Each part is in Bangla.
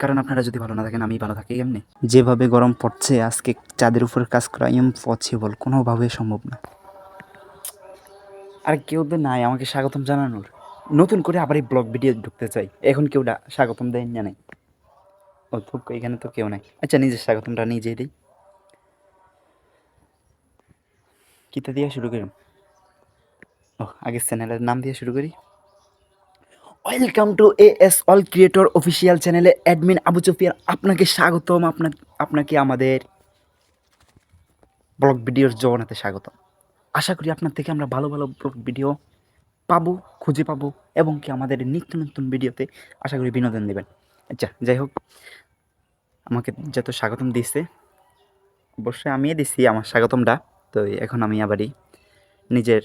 কারণ আপনারা যদি ভালো না থাকেন আমি ভালো থাকি এমনি। যেভাবে গরম পড়ছে আজকে চাঁদের উপর কাজ করা ইম্পসিবল, কোনোভাবে সম্ভব না। আর কেউ তো নাই আমাকে স্বাগতম জানানোর। নতুন করে আবার এই ব্লগ ভিডিও ঢুকতে চাই, এখন কেউ স্বাগতম দেয় না। নাই অদ্ভুত, এখানে তো কেউ নাই। আচ্ছা, নিজের স্বাগতমটা নিজেই দিই। কিতা দিয়ে শুরু করি? আগে চ্যানেলের নাম দিয়ে শুরু করি। Welcome to as all creator official চ্যানেলে অ্যাডমিন আবু সুফিয়ান আপনাকে স্বাগতম। আপনাকে আমাদের ব্লগ ভিডিওর জগন্নাথে স্বাগতম। আশা করি আপনার থেকে আমরা ভালো ভালো ব্লগ ভিডিও পাবো, খুঁজে পাবো, এবং কি আমাদের নিত্য নতুন ভিডিওতে আশা করি বিনোদন দেবেন। আচ্ছা, যাই হোক, আমাকে যত স্বাগতম দিচ্ছে অবশ্যই আমিই দিচ্ছি আমার স্বাগতমটা। তো এখন আমি আবারই নিজের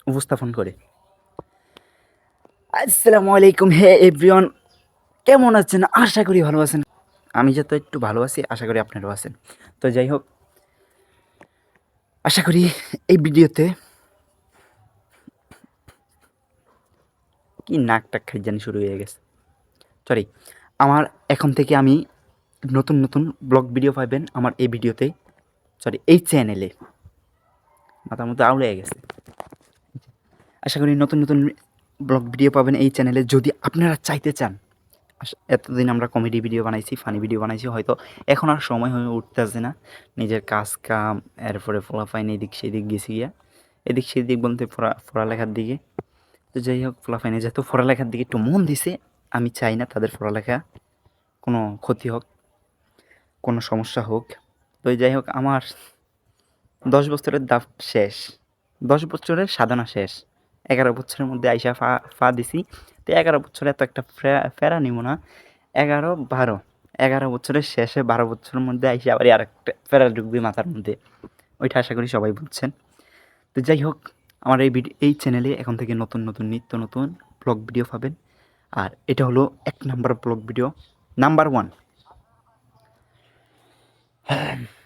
উপস্থাপন করি। আসসালামু আলাইকুম, হে এভরিওয়ান, কেমন আছেন? আশা করি ভালো আছেন। আমি যত একটু ভালো আছি আশা করি আপনারাও আছেন। তো যাই হোক, আশা করি এই ভিডিওতে কি নাক টাক খাই জানি শুরু হয়ে গেছে, সরি। আমার এখন থেকে আমি নতুন নতুন ব্লগ ভিডিও পাবেন আমার এই ভিডিওতে, সরি এই চ্যানেলে। মাথার মধ্যে আউলে গেছে। আশা করি নতুন নতুন ব্লগ ভিডিও পাবেন এই চ্যানেলে যদি আপনারা চাইতে চান। এতদিন আমরা কমেডি ভিডিও বানাইছি, ফানি ভিডিও বানাইছি, হয়তো এখন আর সময় হয়ে উঠতেছে না। নিজের কাজ কাম, এরপরে ফলাফাইন এদিক সেদিক গেছি গিয়া, এদিক সেদিক বলতে পড়ালেখার দিকে। তো যাই হোক, ফলাফাইনে যেহেতু পড়ালেখার দিকে একটু মন দিছে, আমি চাই না তাদের পড়ালেখা কোনো ক্ষতি হোক, কোনো সমস্যা হোক। তো যাই হোক, আমার 10 বছরের দাপ শেষ, 10 বছরের সাধনা শেষ। 11 বছরের মধ্যে আইসা ফা দিছি। তো 11 বছরে এত একটা ফেরা নিব না। 11, 12, 11 বছরের শেষে 12 বছরের মধ্যে আইসা আবার আর একটা ফেরা ঢুকবে মাথার মধ্যে। ওইটা আশা করি সবাই বুঝছেন। তো যাই হোক, আমার এই চ্যানেলে এখন থেকে নতুন নতুন নিত্য নতুন ব্লগ ভিডিও পাবেন। আর এটা হলো 1 নাম্বার ব্লগ ভিডিও, নাম্বার 1।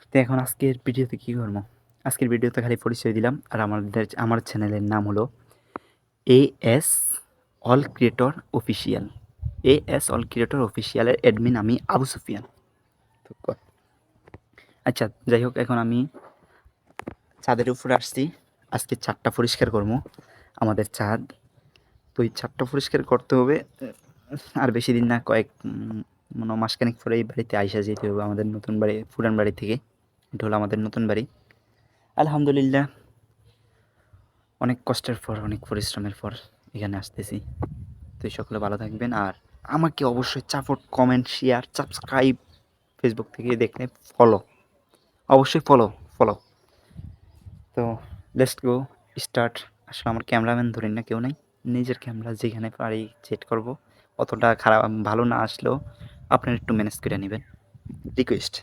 তো এখন আজকের ভিডিওতে কী করবো? আজকের ভিডিওতে খালি পরিচয় দিলাম। আর আমার চ্যানেলের নাম হলো AS all creator official. AS all creator অফিসিয়ালের অ্যাডমিন আমি আবু সুফিয়ান। আচ্ছা, যাই হোক, এখন আমি ছাদের উপরে আসছি। আজকে ছাদটা পরিষ্কার করবো, আমাদের ছাদ। তো এই ছাদটা পরিষ্কার করতে হবে আর বেশি দিন না, মাসখানেক পরে এই বাড়িতে আইসা যেতে হবে আমাদের নতুন বাড়ি, পুরান বাড়ি থেকে। এটা হলো আমাদের নতুন বাড়ি। আলহামদুলিল্লাহ, অনেক কষ্টের পর, অনেক পরিশ্রমের পর এখানে আসতেছি। তো সকলে ভালো থাকবেন। আর আমাকে অবশ্যই support, comment, share, subscribe, Facebook থেকে দেখলে ফলো, অবশ্যই ফলো। তো লেটস গো স্টার্ট। আসলে আমার ক্যামেরাম্যান ধরি না, কেউ নাই। নিজের ক্যামেরা যেখানে পারি সেট করব। অতটা খারাপ ভালো না আসলেও আপনারা একটু ম্যানেজ করে নেবেন, রিকোয়েস্ট।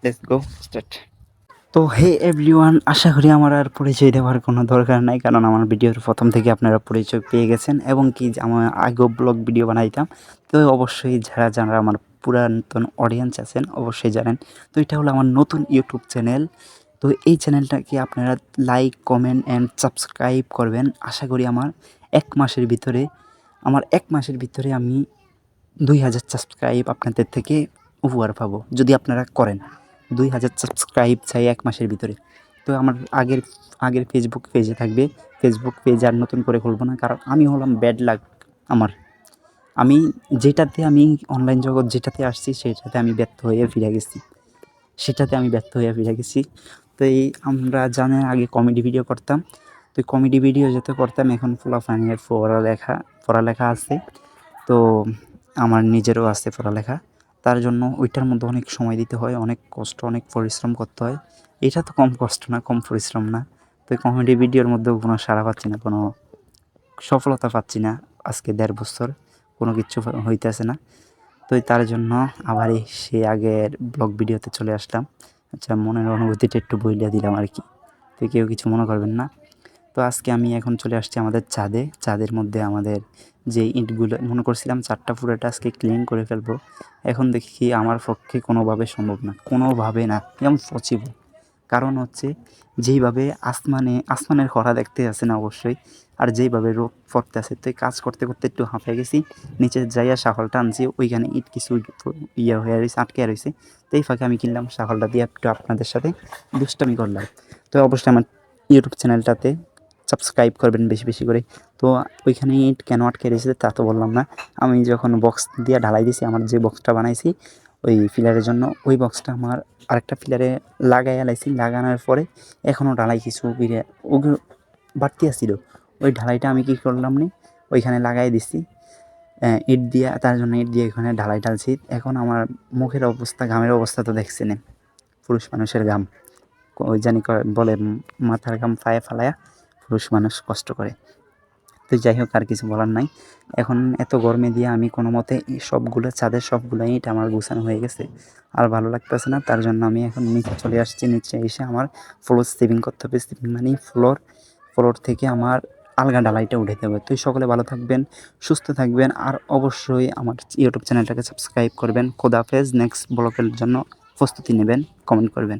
Let's go start. তো হে এভরিওয়ান, আশা করি আমার আর পরিচয় দেওয়ার কোনো দরকার নাই, কারণ আমার ভিডিওর প্রথম থেকে আপনারা পরিচয় পেয়ে গেছেন। এবং কি আমার আগেও ব্লগ ভিডিও বানাইতাম। তো অবশ্যই যারা আমার পুরাতন অডিয়েন্স আছেন অবশ্যই জানেন। তো এটা হলো আমার নতুন ইউটিউব চ্যানেল। তো এই চ্যানেলটাকে আপনারা লাইক, কমেন্ট অ্যান্ড সাবস্ক্রাইব করবেন। আশা করি আমার 1 মাসের ভিতরে আমি 2000 সাবস্ক্রাইব আপনাদের থেকে উপহার পাবো যদি আপনারা করেন। 2000 সাবস্ক্রাইব চাই 1 মাসের ভিতরে। তো আমার আগের ফেসবুক পেজে থাকবে। ফেসবুক পেজ আর নতুন করে খুলবো না, কারণ আমি হলাম ব্যাড লাক। আমি যেটাতে আমি অনলাইন জগৎ যেটাতে আসছি সেটাতে আমি ব্যর্থ হয়ে ফিরে গেছি। তো এই আমরা জানেন আগে কমেডি ভিডিও করতাম। তো কমেডি ভিডিও যাতে করতাম, এখন ফুলাফানির পড়ালেখা আছে। তো আমার নিজেরও আছে পড়ালেখা। তার জন্য ওইটার মধ্যে অনেক সময় দিতে হয়, অনেক কষ্ট, অনেক পরিশ্রম করতে হয়। এটা তো কম কষ্ট না, কম পরিশ্রম না। তো কমেডি ভিডিওর মধ্যেও কোনো সাড়া পাচ্ছি না, কোনো সফলতা পাচ্ছি না। আজকে 1.5 বছর কোনো কিচ্ছু হইতেছে না। তো তার জন্য আবার সে আগের ব্লগ ভিডিওতে চলে আসলাম। আচ্ছা, মনের অনুভূতিটা একটু বইলে দিলাম আর কি। তো কেউ কিছু মনে করবেন না। তো আজকে আমি এখন চলে আসছি আমাদের ছাদের মধ্যে আমাদের যে ইঁটগুলো মনে করছিলাম চারটা পুরোটা আজকে ক্লিন করে ফেলবো। এখন দেখি আমার পক্ষে কোনোভাবে সম্ভব না, কোনোভাবে না, ইম্পসিবল। কারণ হচ্ছে যেইভাবে আসমানের খরা দেখতে আছে না, অবশ্যই আর যেইভাবে রোদ পড়তেছে তো কাজ করতে করতে একটু হাঁপিয়ে গেছি, নিচে যাইয়া শাকলটা আনছি, ওইখানে ইট কিছু ইয়ে হয়ে রয়েছে, আটকে রয়েছে। তো এই ফাঁকে আমি কিনলাম শাকলটা দিয়ে একটু আপনাদের সাথে দুষ্টামি করলাম। তো অবশ্যই আমার ইউটিউব চ্যানেলটাতে সাবস্ক্রাইব করবেন বেশি বেশি করে। তো ওইখানে ইট কেন আটকে রয়েছে তা তো বললাম না। আমি যখন বক্স দিয়ে ঢালাই দিয়েছি, আমার যে বক্সটা বানাইছি ওই পিলারের জন্য, ওই বক্সটা আমার আরেকটা পিলারে লাগাইয়া লাইছি। লাগানোর পরে এখনও ঢালাই কিছু ওগুলো বাড়তি আসছিল, ওই ঢালাইটা আমি কী করলাম নি ওইখানে লাগাই দিছি ইট দিয়ে, তার জন্য ইট দিয়ে ওইখানে ঢালাই ঢালছি। এখন আমার মুখের অবস্থা, ঘামের অবস্থা তো দেখছেন, পুরুষ মানুষের ঘাম ওই জানি বলে মাথার ঘাম পায়ে ফালায়া পুরুষ মানুষ কষ্ট করে। তো যাই হোক, আর কিছু বলার নাই। এখন এত গরমে দিয়ে আমি কোনো মতে সবগুলো ছাদের সবগুলো ইট আমার গুছানো হয়ে গেছে, আর ভালো লাগতেছে না। তার জন্য আমি এখন নিচে চলে আসছি। নিচে এসে আমার ফ্লোর সিলিং করতে হবে। সিলিং মানে ফ্লোর থেকে আমার আলগা ঢালাইটা উঠাতে হবে। তো সকলে ভালো থাকবেন, সুস্থ থাকবেন, আর অবশ্যই আমার ইউটিউব চ্যানেলটাকে সাবস্ক্রাইব করবেন। খোদাহাফেজ। নেক্সট ব্লগের জন্য প্রস্তুতি নেবেন, কমেন্ট করবেন।